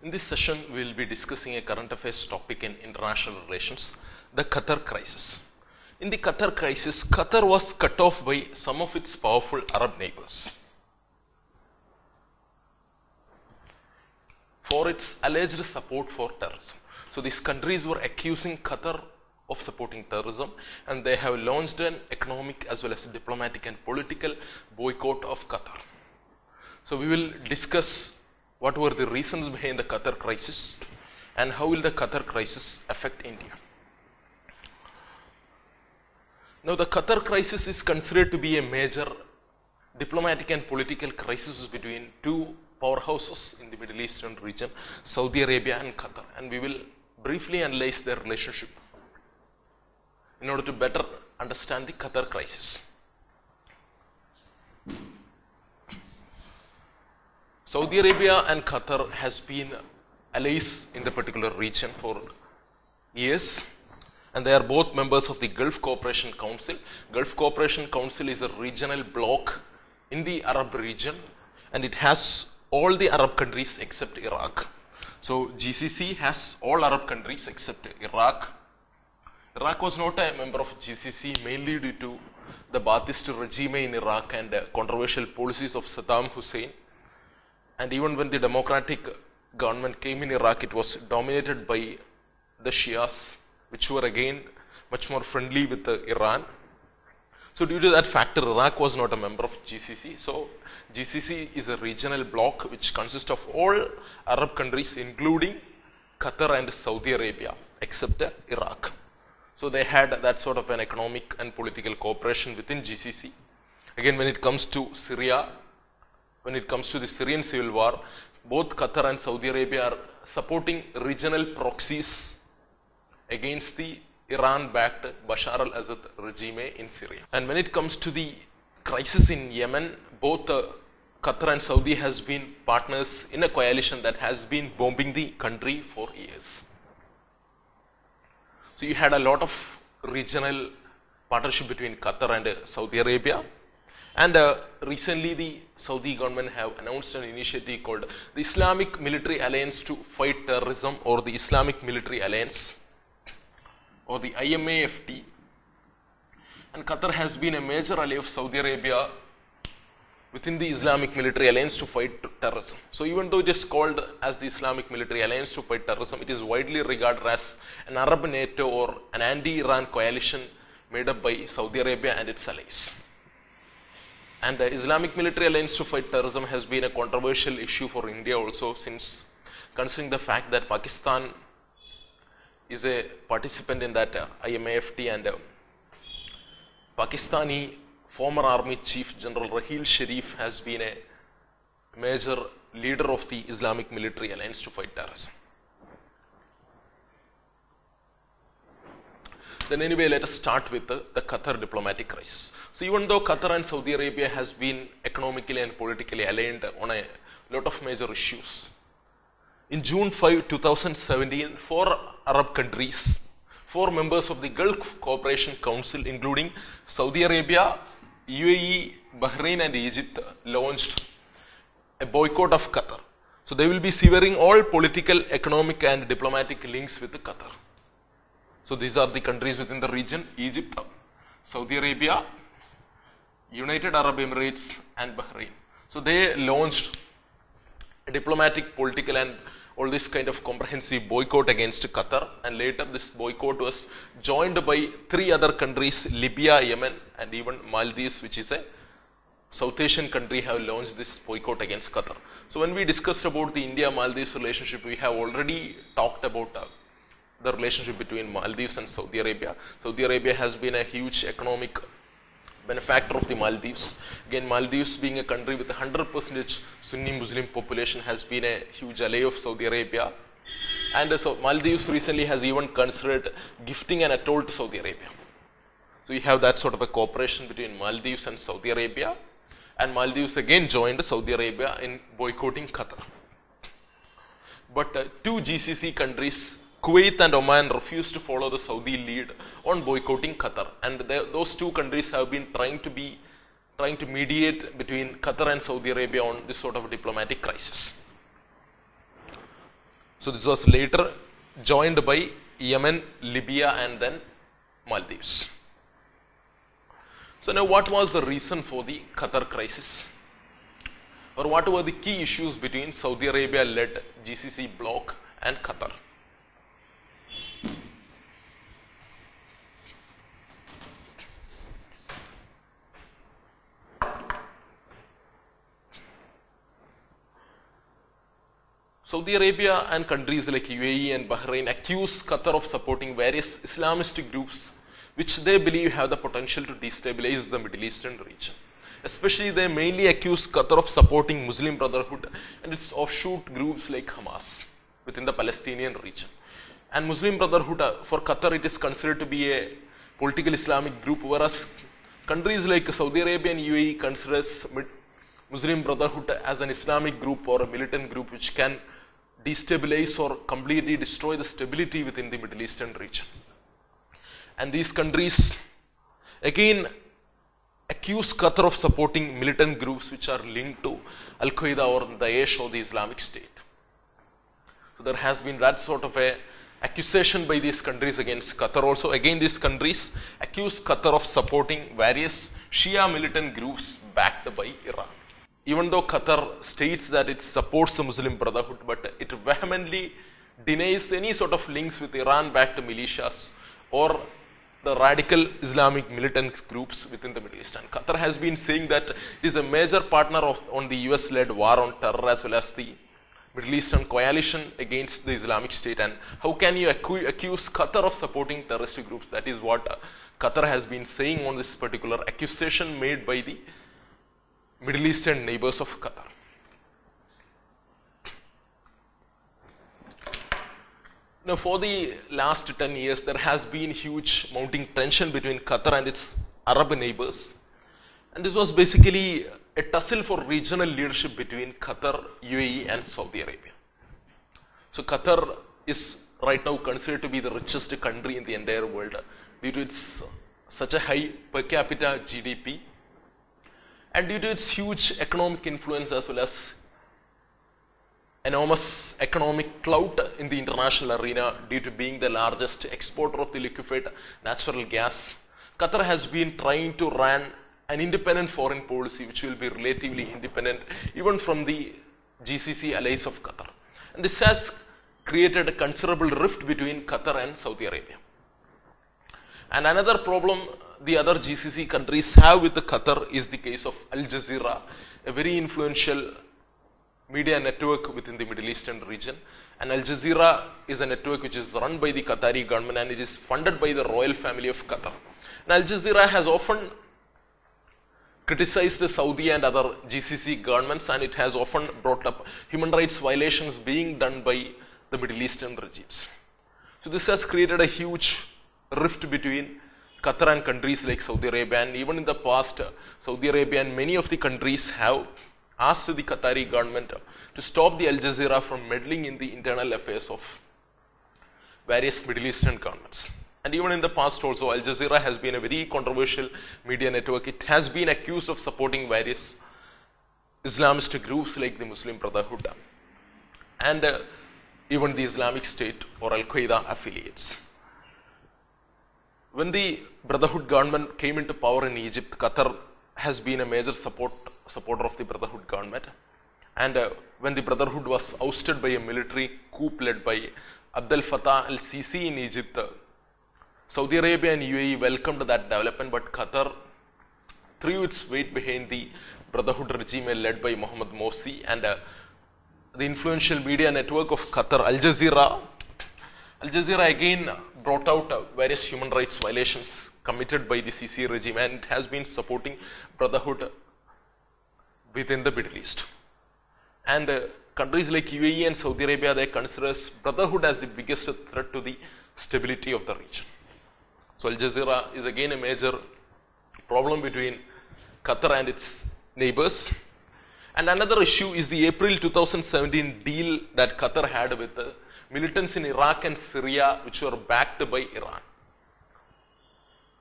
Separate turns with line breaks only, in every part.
In this session, we will be discussing a current affairs topic in international relations, the Qatar crisis. In the Qatar crisis, Qatar was cut off by some of its powerful Arab neighbors for its alleged support for terrorism. So these countries were accusing Qatar of supporting terrorism, and they have launched an economic as well as diplomatic and political boycott of Qatar. So we will discuss what were the reasons behind the Qatar crisis and how will the Qatar crisis affect India. Now the Qatar crisis is considered to be a major diplomatic and political crisis between two powerhouses in the Middle Eastern region, Saudi Arabia and Qatar, and we will briefly analyze their relationship in order to better understand the Qatar crisis. Saudi Arabia and Qatar has been allies in the particular region for years, and they are both members of the Gulf Cooperation Council. Gulf Cooperation Council is a regional bloc in the Arab region, and it has all the Arab countries except Iraq. So GCC has all Arab countries except Iraq. Iraq was not a member of GCC mainly due to the Ba'athist regime in Iraq and controversial policies of Saddam Hussein. And even when the democratic government came in Iraq, it was dominated by the Shias, which were again much more friendly with Iran. So due to that factor, Iraq was not a member of GCC. So GCC is a regional bloc which consists of all Arab countries including Qatar and Saudi Arabia except Iraq. So they had that sort of an economic and political cooperation within GCC. Again, when it comes to Syria, when it comes to the Syrian civil war, both Qatar and Saudi Arabia are supporting regional proxies against the Iran-backed Bashar al-Assad regime in Syria. And when it comes to the crisis in Yemen, both Qatar and Saudi has been partners in a coalition that has been bombing the country for years. So you had a lot of regional partnership between Qatar and Saudi Arabia. And recently the Saudi government have announced an initiative called the Islamic Military Alliance to Fight Terrorism, or the Islamic Military Alliance, or the IMAFT. And Qatar has been a major ally of Saudi Arabia within the Islamic Military Alliance to Fight Terrorism. So even though it is called as the Islamic Military Alliance to Fight Terrorism, it is widely regarded as an Arab NATO or an anti-Iran coalition made up by Saudi Arabia and its allies. And the Islamic Military Alliance to Fight Terrorism has been a controversial issue for India also, since considering the fact that Pakistan is a participant in that IMAFT, and Pakistani former Army Chief General Raheel Sharif has been a major leader of the Islamic Military Alliance to Fight Terrorism. Then anyway, let us start with the Qatar diplomatic crisis. So even though Qatar and Saudi Arabia has been economically and politically aligned on a lot of major issues, in June 5, 2017, four Arab countries, four members of the Gulf Cooperation Council, including Saudi Arabia, UAE, Bahrain and Egypt, launched a boycott of Qatar. So they will be severing all political, economic and diplomatic links with Qatar. So these are the countries within the region: Egypt, Saudi Arabia, United Arab Emirates and Bahrain. So they launched a diplomatic, political and all this kind of comprehensive boycott against Qatar, and later this boycott was joined by three other countries: Libya, Yemen and even Maldives, which is a South Asian country, have launched this boycott against Qatar. So when we discussed about the India-Maldives relationship, we have already talked about the relationship between Maldives and Saudi Arabia. Saudi Arabia has been a huge economic benefactor of the Maldives. Again, Maldives being a country with 100% Sunni Muslim population has been a huge ally of Saudi Arabia. And so Maldives recently has even considered gifting an atoll to Saudi Arabia. So you have that sort of a cooperation between Maldives and Saudi Arabia. And Maldives again joined Saudi Arabia in boycotting Qatar. But two GCC countries, Kuwait and Oman, refused to follow the Saudi lead on boycotting Qatar, and those two countries have been trying to mediate between Qatar and Saudi Arabia on this sort of diplomatic crisis. So this was later joined by Yemen, Libya and then Maldives. So now what was the reason for the Qatar crisis? Or what were the key issues between Saudi Arabia-led GCC bloc and Qatar? Saudi Arabia and countries like UAE and Bahrain accuse Qatar of supporting various Islamist groups which they believe have the potential to destabilize the Middle Eastern region. Especially they mainly accuse Qatar of supporting Muslim Brotherhood and its offshoot groups like Hamas within the Palestinian region. And Muslim Brotherhood for Qatar it is considered to be a political Islamic group, whereas countries like Saudi Arabia and UAE considers Muslim Brotherhood as an Islamic group or a militant group which can destabilize or completely destroy the stability within the Middle Eastern region. And these countries again accuse Qatar of supporting militant groups which are linked to Al-Qaeda or Daesh or the Islamic State. So there has been that sort of a accusation by these countries against Qatar also. Again, these countries accuse Qatar of supporting various Shia militant groups backed by Iran. Even though Qatar states that it supports the Muslim Brotherhood, but it vehemently denies any sort of links with Iran-backed militias or the radical Islamic militant groups within the Middle East. And Qatar has been saying that it is a major partner on the US-led war on terror as well as the Middle Eastern coalition against the Islamic State. And how can you accuse Qatar of supporting terrorist groups? That is what Qatar has been saying on this particular accusation made by the Middle Eastern neighbors of Qatar. Now, for the last 10 years, there has been huge mounting tension between Qatar and its Arab neighbors. And this was basically a tussle for regional leadership between Qatar, UAE and Saudi Arabia. So Qatar is right now considered to be the richest country in the entire world due to its such a high per capita GDP and due to its huge economic influence as well as enormous economic clout in the international arena due to being the largest exporter of the liquefied natural gas. Qatar has been trying to run an independent foreign policy which will be relatively independent even from the GCC allies of Qatar. And this has created a considerable rift between Qatar and Saudi Arabia. And another problem the other GCC countries have with Qatar is the case of Al Jazeera, a very influential media network within the Middle Eastern region. And Al Jazeera is a network which is run by the Qatari government and it is funded by the royal family of Qatar. And Al Jazeera has often criticized the Saudi and other GCC governments, and it has often brought up human rights violations being done by the Middle Eastern regimes. So this has created a huge rift between Qatar and countries like Saudi Arabia, and even in the past, Saudi Arabia and many of the countries have asked the Qatari government to stop the Al Jazeera from meddling in the internal affairs of various Middle Eastern governments. And even in the past also, Al Jazeera has been a very controversial media network. It has been accused of supporting various Islamist groups like the Muslim Brotherhood and even the Islamic State or Al-Qaeda affiliates. When the Brotherhood government came into power in Egypt, Qatar has been a major supporter of the Brotherhood government. And when the Brotherhood was ousted by a military coup led by Abdel Fattah al-Sisi in Egypt, Saudi Arabia and UAE welcomed that development, but Qatar threw its weight behind the Brotherhood regime led by Mohammed Morsi and the influential media network of Qatar, Al Jazeera. Al Jazeera again brought out various human rights violations committed by the Sisi regime, and it has been supporting Brotherhood within the Middle East. And countries like UAE and Saudi Arabia, they consider Brotherhood as the biggest threat to the stability of the region. So Al Jazeera is again a major problem between Qatar and its neighbors. And another issue is the April 2017 deal that Qatar had with the militants in Iraq and Syria which were backed by Iran.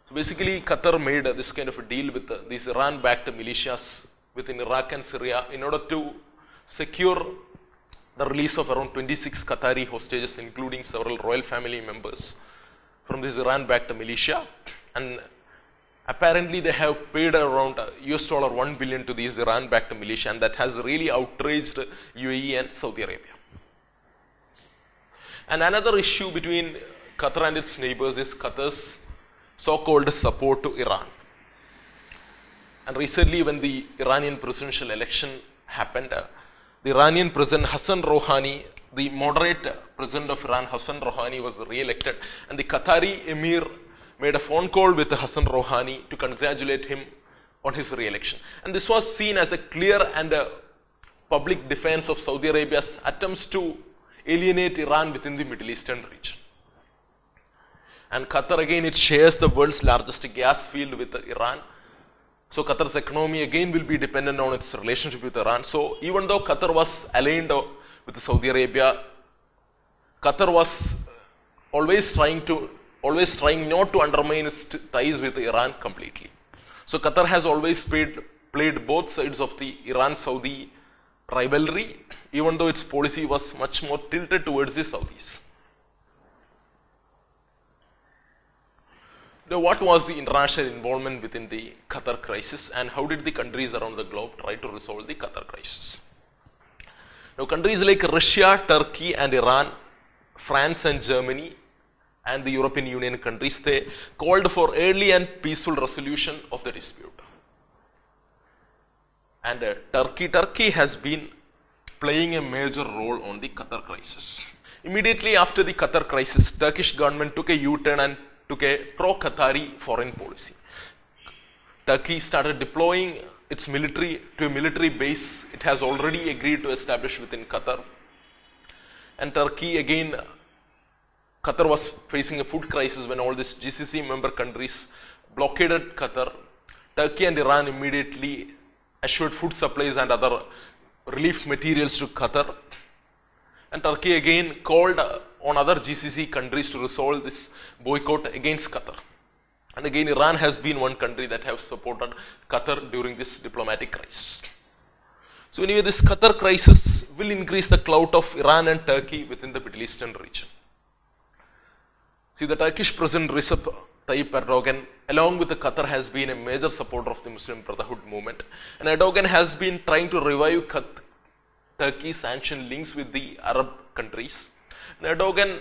So basically Qatar made this kind of a deal with these Iran-backed militias within Iraq and Syria in order to secure the release of around 26 Qatari hostages, including several royal family members from this Iran-backed militia, and apparently they have paid around $1 billion to these Iran-backed militia, and that has really outraged UAE and Saudi Arabia. And another issue between Qatar and its neighbors is Qatar's so-called support to Iran. And recently, when the Iranian presidential election happened, the Iranian President Hassan Rouhani, the moderate president of Iran, Hassan Rouhani, was re-elected, and the Qatari emir made a phone call with Hassan Rouhani to congratulate him on his re-election. And this was seen as a clear and public defense of Saudi Arabia's attempts to alienate Iran within the Middle Eastern region. And Qatar, again, it shares the world's largest gas field with Iran. So Qatar's economy again will be dependent on its relationship with Iran. So even though Qatar was aligned with Saudi Arabia, Qatar was always trying not to undermine its ties with Iran completely. So Qatar has always played both sides of the Iran-Saudi rivalry, even though its policy was much more tilted towards the Saudis. Now, what was the international involvement within the Qatar crisis, and how did the countries around the globe try to resolve the Qatar crisis? Now, countries like Russia, Turkey and Iran, France and Germany and the European Union countries, they called for early and peaceful resolution of the dispute. And Turkey has been playing a major role on the Qatar crisis. Immediately after the Qatar crisis, Turkish government took a U-turn and took a pro-Qatari foreign policy. Turkey started deploying its military to a military base it has already agreed to establish within Qatar. And Turkey, again, Qatar was facing a food crisis when all these GCC member countries blockaded Qatar. Turkey and Iran immediately assured food supplies and other relief materials to Qatar. And Turkey again called on other GCC countries to resolve this boycott against Qatar. And again, Iran has been one country that has supported Qatar during this diplomatic crisis. So anyway, this Qatar crisis will increase the clout of Iran and Turkey within the Middle Eastern region. See, the Turkish President Recep Tayyip Erdogan, along with the Qatar, has been a major supporter of the Muslim Brotherhood movement. And Erdogan has been trying to revive Turkey's sanctioned links with the Arab countries. And Erdogan,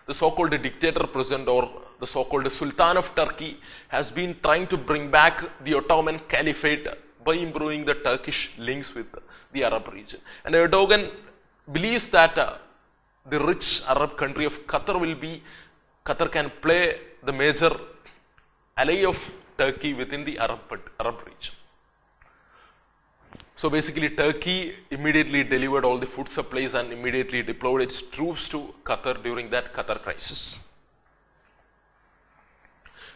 the so-called dictator president or the so-called Sultan of Turkey, has been trying to bring back the Ottoman Caliphate by improving the Turkish links with the Arab region. And Erdogan believes that the rich Arab country of Qatar can play the major ally of Turkey within the Arab region. So basically, Turkey immediately delivered all the food supplies and immediately deployed its troops to Qatar during that Qatar crisis.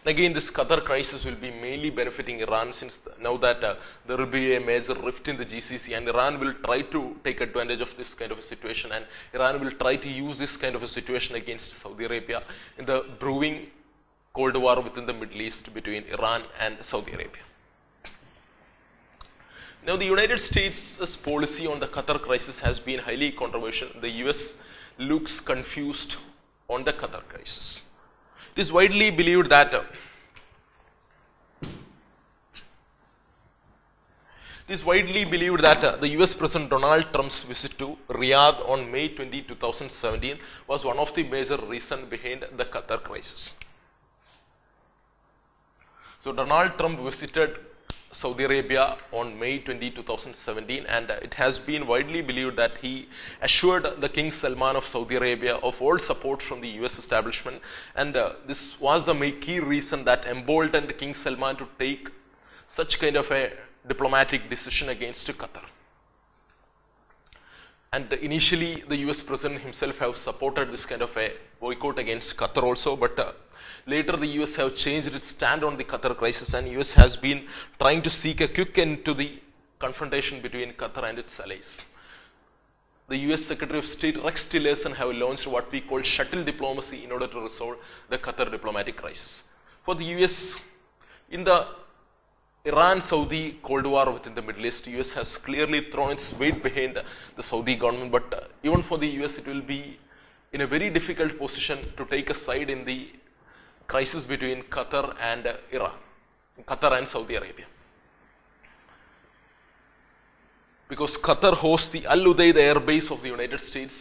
And again, this Qatar crisis will be mainly benefiting Iran, since now that there will be a major rift in the GCC, and Iran will try to take advantage of this kind of a situation, and Iran will try to use this kind of a situation against Saudi Arabia in the brewing Cold War within the Middle East between Iran and Saudi Arabia. Now, the United States' policy on the Qatar crisis has been highly controversial. The US looks confused on the Qatar crisis. It is widely believed that the US President Donald Trump's visit to Riyadh on May 20, 2017 was one of the major reasons behind the Qatar crisis. So Donald Trump visited Saudi Arabia on May 20, 2017, and it has been widely believed that he assured the King Salman of Saudi Arabia of all support from the US establishment, and this was the key reason that emboldened King Salman to take such kind of a diplomatic decision against Qatar. And initially, the US President himself have supported this kind of a boycott against Qatar also, but later the US have changed its stand on the Qatar crisis, and US has been trying to seek a quick end to the confrontation between Qatar and its allies. The US Secretary of State Rex Tillerson have launched what we call shuttle diplomacy in order to resolve the Qatar diplomatic crisis. For the US, in the Iran-Saudi Cold War within the Middle East, US has clearly thrown its weight behind the Saudi government, but even for the US it will be in a very difficult position to take a side in the crisis between Qatar and Iran, Qatar and Saudi Arabia. Because Qatar hosts the Al Udeid air base of the United States.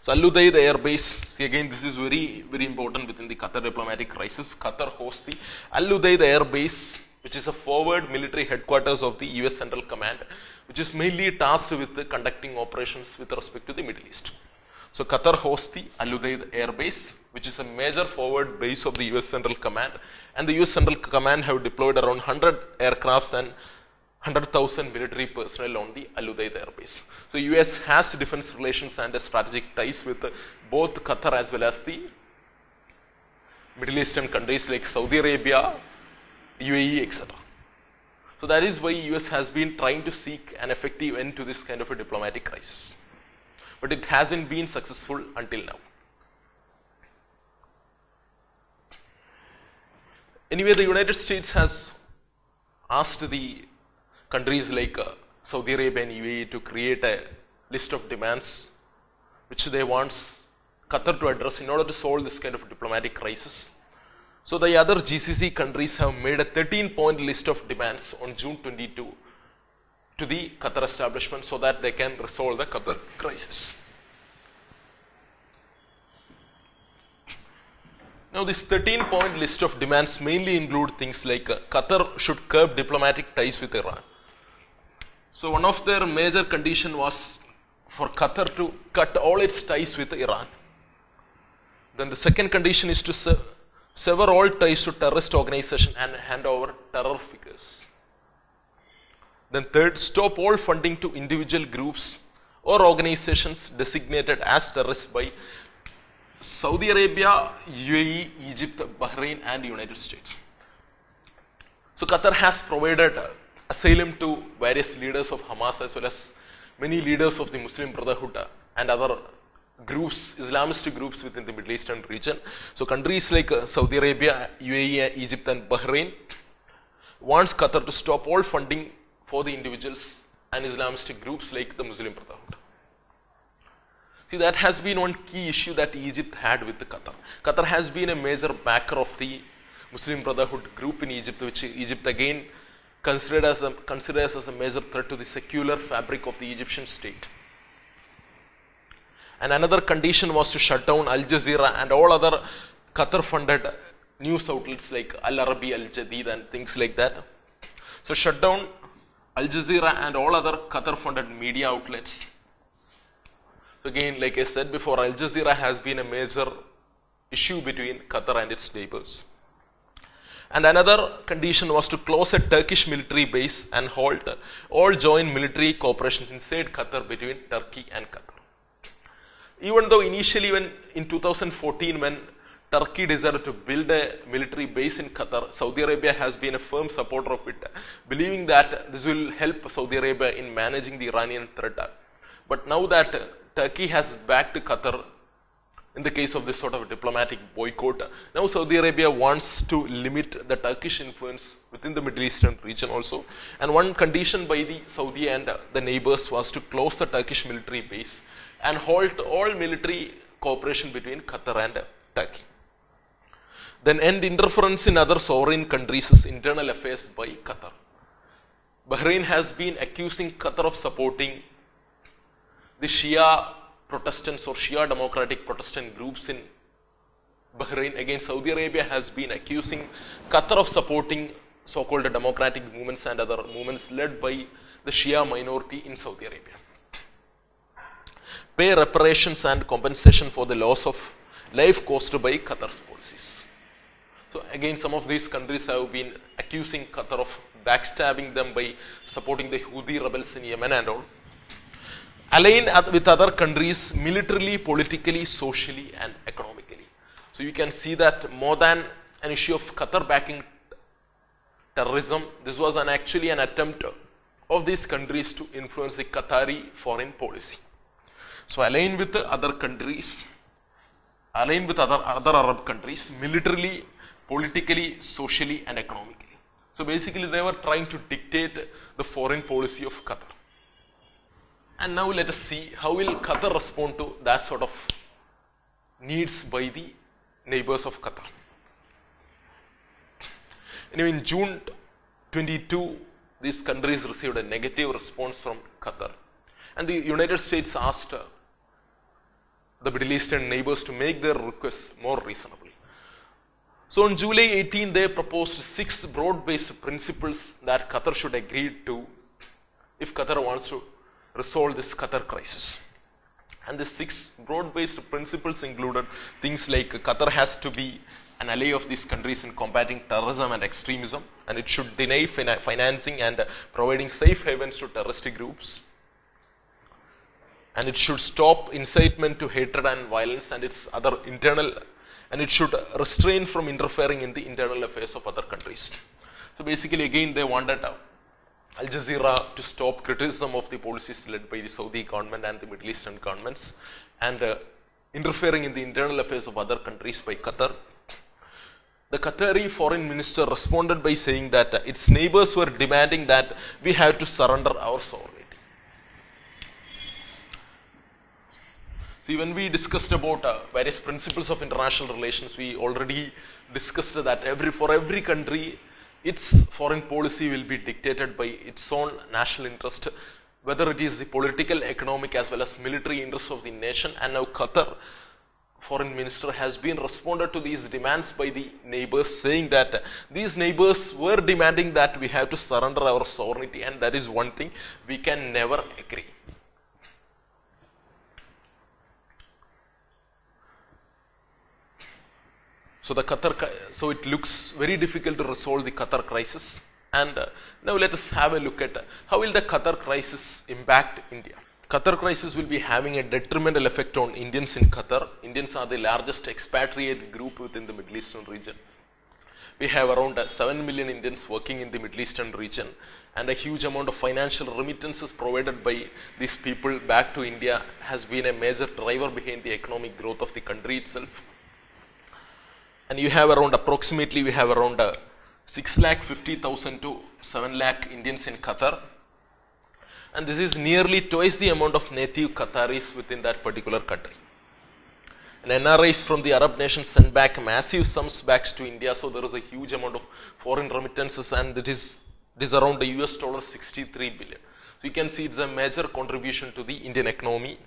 So Al Udeid air base, see again this is very important within the Qatar diplomatic crisis. Qatar hosts the Al Udeid air base, which is a forward military headquarters of the US Central Command, which is mainly tasked with conducting operations with respect to the Middle East. So Qatar hosts the Al Udeid air base, which is a major forward base of the US Central Command, and the US Central Command have deployed around 100 aircrafts and 100,000 military personnel on the Al Udeid air base. So US has defense relations and strategic ties with both Qatar as well as the Middle Eastern countries like Saudi Arabia, UAE, etc. So that is why US has been trying to seek an effective end to this kind of a diplomatic crisis. But it hasn't been successful until now. Anyway, the United States has asked the countries like Saudi Arabia and UAE to create a list of demands which they want Qatar to address in order to solve this kind of diplomatic crisis. So the other GCC countries have made a 13-point list of demands on June 22 to the Qatar establishment so that they can resolve the Qatar crisis. Now this 13-point list of demands mainly include things like Qatar should curb diplomatic ties with Iran. So one of their major conditions was for Qatar to cut all its ties with Iran. Then the second condition is to sever all ties to terrorist organizations and hand over terror figures. Then third, stop all funding to individual groups or organizations designated as terrorists by Saudi Arabia, UAE, Egypt, Bahrain and United States. So Qatar has provided asylum to various leaders of Hamas as well as many leaders of the Muslim Brotherhood and other groups, Islamist groups within the Middle Eastern region. So countries like Saudi Arabia, UAE, Egypt and Bahrain wants Qatar to stop all funding for the individuals and Islamist groups like the Muslim Brotherhood. See, that has been one key issue that Egypt had with Qatar. Qatar has been a major backer of the Muslim Brotherhood group in Egypt, which Egypt again considers as a major threat to the secular fabric of the Egyptian state. And another condition was to shut down Al Jazeera and all other Qatar-funded news outlets like Al Arabi, Al Jadid and things like that. So shut down Al Jazeera and all other Qatar-funded media outlets. So again, like I said before, Al Jazeera has been a major issue between Qatar and its neighbors. And another condition was to close a Turkish military base and halt all joint military cooperation inside Qatar between Turkey and Qatar. Even though initially in 2014 when Turkey decided to build a military base in Qatar, Saudi Arabia has been a firm supporter of it, believing that this will help Saudi Arabia in managing the Iranian threat. But now that Turkey has backed Qatar in the case of this sort of diplomatic boycott, now Saudi Arabia wants to limit the Turkish influence within the Middle Eastern region also. And one condition by the Saudi and the neighbors was to close the Turkish military base and halt all military cooperation between Qatar and Turkey. Then end interference in other sovereign countries' internal affairs by Qatar. Bahrain has been accusing Qatar of supporting the Shia Protestants or Shia Democratic Protestant groups in Bahrain. Again, Saudi Arabia has been accusing Qatar of supporting so-called democratic movements and other movements led by the Shia minority in Saudi Arabia. Pay reparations and compensation for the loss of life caused by Qatar's policies. So again, some of these countries have been accusing Qatar of backstabbing them by supporting the Houthi rebels in Yemen and all. Align with other countries militarily, politically, socially and economically. So you can see that more than an issue of Qatar backing terrorism, this was actually an attempt of these countries to influence the Qatari foreign policy. So align with the other countries, align with other Arab countries militarily, politically, socially and economically. So basically they were trying to dictate the foreign policy of Qatar. And now let us see how will Qatar respond to that sort of needs by the neighbors of Qatar. Anyway, in June 22, these countries received a negative response from Qatar. And the United States asked the Middle Eastern neighbors to make their requests more reasonably. So on July 18, they proposed 6 broad-based principles that Qatar should agree to if Qatar wants to resolve this Qatar crisis. And the 6 broad-based principles included things like Qatar has to be an ally of these countries in combating terrorism and extremism, and it should deny financing and providing safe havens to terrorist groups, and it should stop incitement to hatred and violence and its other internal, and it should restrain from interfering in the internal affairs of other countries. So basically again they wanted Al Jazeera to stop criticism of the policies led by the Saudi government and the Middle Eastern governments, and interfering in the internal affairs of other countries by Qatar. The Qatari foreign minister responded by saying that its neighbors were demanding that we have to surrender our sovereignty. See, when we discussed about various principles of international relations, we already discussed that for every country, its foreign policy will be dictated by its own national interest, whether it is the political, economic as well as military interests of the nation. And now Qatar foreign minister has been responded to these demands by the neighbors, saying that these neighbors were demanding that we have to surrender our sovereignty, and that is one thing we can never agree. So it looks very difficult to resolve the Qatar crisis. And now let us have a look at how will the Qatar crisis impact India. Qatar crisis will be having a detrimental effect on Indians in Qatar. Indians are the largest expatriate group within the Middle Eastern region. We have around 7 million Indians working in the Middle Eastern region, and a huge amount of financial remittances provided by these people back to India has been a major driver behind the economic growth of the country itself. And you have around approximately 6,50,000 to 7 lakh Indians in Qatar. And this is nearly twice the amount of native Qataris within that particular country. And NRIs from the Arab nations send back massive sums back to India, so there is a huge amount of foreign remittances, and it is around the $63 billion. So you can see it's a major contribution to the Indian economy.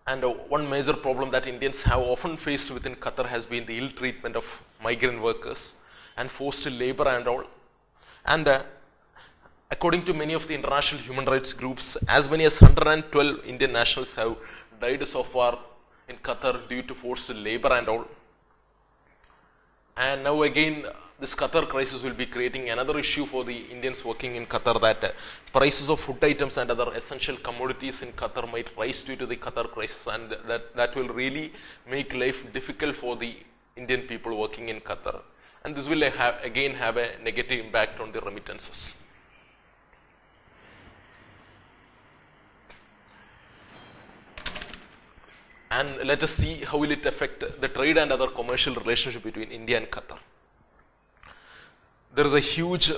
And one major problem that Indians have often faced within Qatar has been the ill treatment of migrant workers and forced labor and all. And according to many of the international human rights groups, as many as 112 Indian nationals have died so far in Qatar due to forced labor and all. And now again, this Qatar crisis will be creating another issue for the Indians working in Qatar, that prices of food items and other essential commodities in Qatar might rise due to the Qatar crisis, and that will really make life difficult for the Indian people working in Qatar. And this will again have a negative impact on the remittances. And let us see how will it affect the trade and other commercial relationship between India and Qatar. There is a huge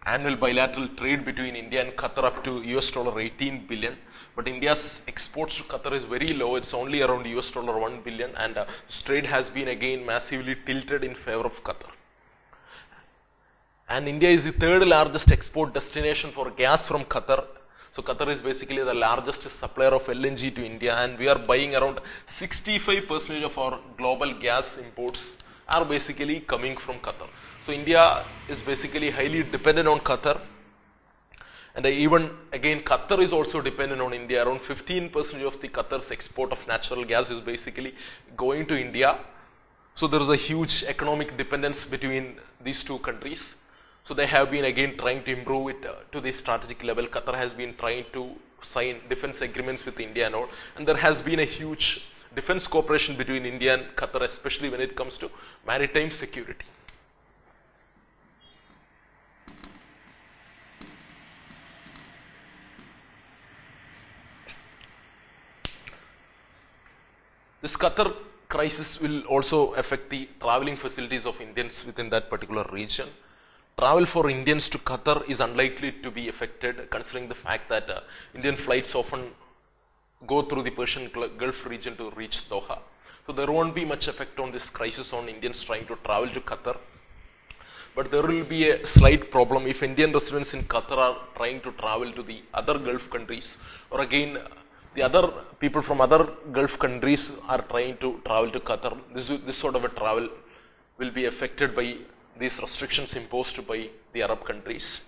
annual bilateral trade between India and Qatar up to $18 billion, but India's exports to Qatar is very low. It's only around $1 billion, and this trade has been again massively tilted in favor of Qatar. And India is the third largest export destination for gas from Qatar. So Qatar is basically the largest supplier of LNG to India, and we are buying around 65% of our global gas imports are basically coming from Qatar. So India is basically highly dependent on Qatar, and even again Qatar is also dependent on India. Around 15% of the Qatar's export of natural gas is basically going to India. So there is a huge economic dependence between these two countries. So they have been again trying to improve it to the strategic level. Qatar has been trying to sign defense agreements with India and all, and there has been a huge defense cooperation between India and Qatar, especially when it comes to maritime security. This Qatar crisis will also affect the traveling facilities of Indians within that particular region. travel for Indians to Qatar is unlikely to be affected, considering the fact that Indian flights often go through the Persian Gulf region to reach Doha. So there won't be much effect on this crisis on Indians trying to travel to Qatar. But there will be a slight problem if Indian residents in Qatar are trying to travel to the other Gulf countries, or again the other people from other Gulf countries are trying to travel to Qatar. This sort of a travel will be affected by these restrictions imposed by the Arab countries.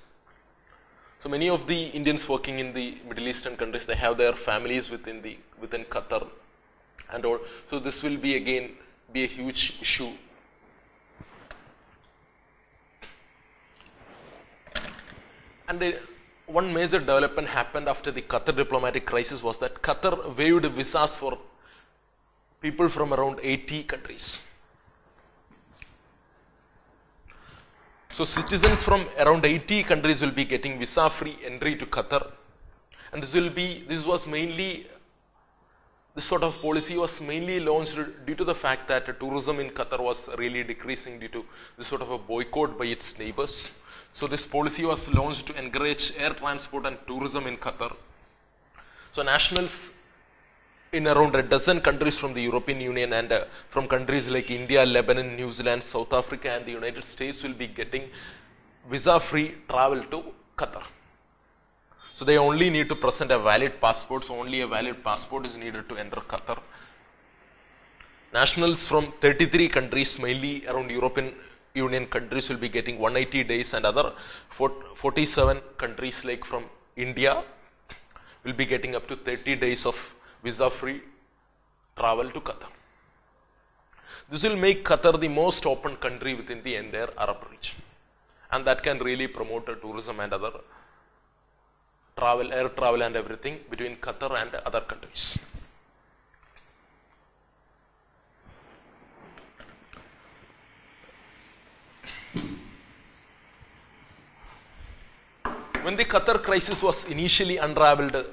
So many of the Indians working in the Middle Eastern countries, they have their families within Qatar and all. So this will be again a huge issue. And one major development happened after the Qatar diplomatic crisis was that Qatar waived visas for people from around 80 countries. So citizens from around 80 countries will be getting visa-free entry to Qatar, and this sort of policy was mainly launched due to the fact that tourism in Qatar was really decreasing due to this sort of a boycott by its neighbors. So this policy was launched to encourage air transport and tourism in Qatar. So nationals in around a dozen countries from the European Union and from countries like India, Lebanon, New Zealand, South Africa and the United States will be getting visa-free travel to Qatar. So they only need to present a valid passport, so only a valid passport is needed to enter Qatar. Nationals from 33 countries, mainly around European Union countries, will be getting 180 days, and other 47 countries like from India will be getting up to 30 days of visa-free travel to Qatar. This will make Qatar the most open country within the entire Arab region, and that can really promote tourism and other travel, air travel and everything between Qatar and other countries. When the Qatar crisis was initially unraveled,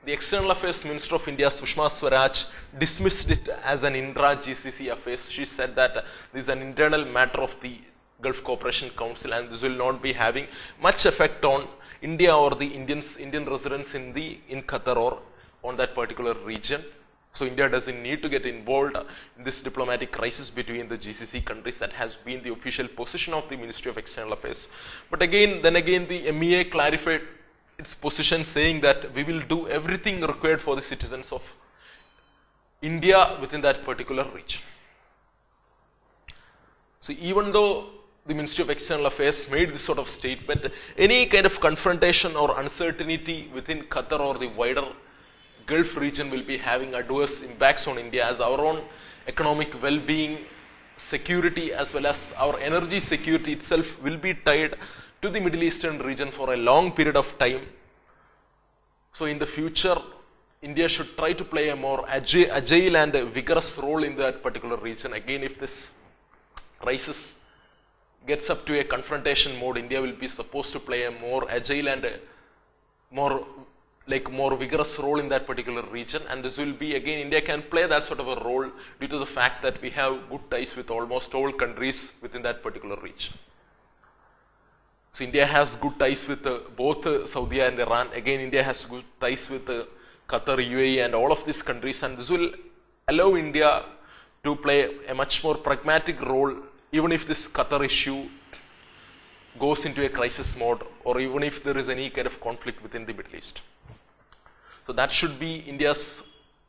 the External Affairs Minister of India, Sushma Swaraj, dismissed it as an intra-GCC affairs. She said that this is an internal matter of the Gulf Cooperation Council and this will not be having much effect on India or the Indian residents in Qatar or on that particular region. So India doesn't need to get involved in this diplomatic crisis between the GCC countries. That has been the official position of the Ministry of External Affairs. But then again, the MEA clarified its position, saying that we will do everything required for the citizens of India within that particular region. So even though the Ministry of External Affairs made this sort of statement, any kind of confrontation or uncertainty within Qatar or the wider Gulf region will be having adverse impacts on India, as our own economic well-being, security as well as our energy security itself will be tied to the Middle Eastern region for a long period of time. So in the future, India should try to play a more agile and vigorous role in that particular region. Again, if this crisis gets up to a confrontation mode, India will be supposed to play a more agile and more vigorous role in that particular region, and this will be, again, India can play that sort of a role due to the fact that we have good ties with almost all countries within that particular region. So India has good ties with both Saudi and Iran. Again, India has good ties with Qatar, UAE and all of these countries, and this will allow India to play a much more pragmatic role even if this Qatar issue goes into a crisis mode, or even if there is any kind of conflict within the Middle East. So that should be India's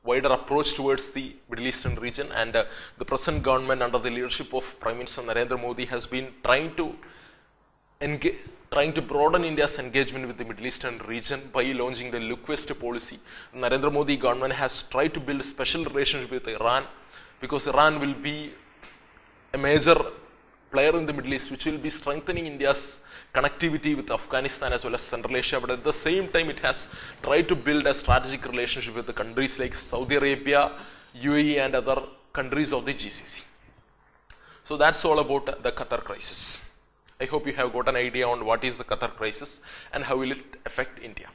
wider approach towards the Middle Eastern region, and the present government under the leadership of Prime Minister Narendra Modi has been trying to broaden India's engagement with the Middle Eastern region by launching the Look West policy. The Narendra Modi government has tried to build a special relationship with Iran, because Iran will be a major player in the Middle East, which will be strengthening India's connectivity with Afghanistan as well as Central Asia. But at the same time, it has tried to build a strategic relationship with the countries like Saudi Arabia, UAE and other countries of the GCC. So that's all about the Qatar crisis. I hope you have got an idea on what is the Qatar crisis and how will it affect India.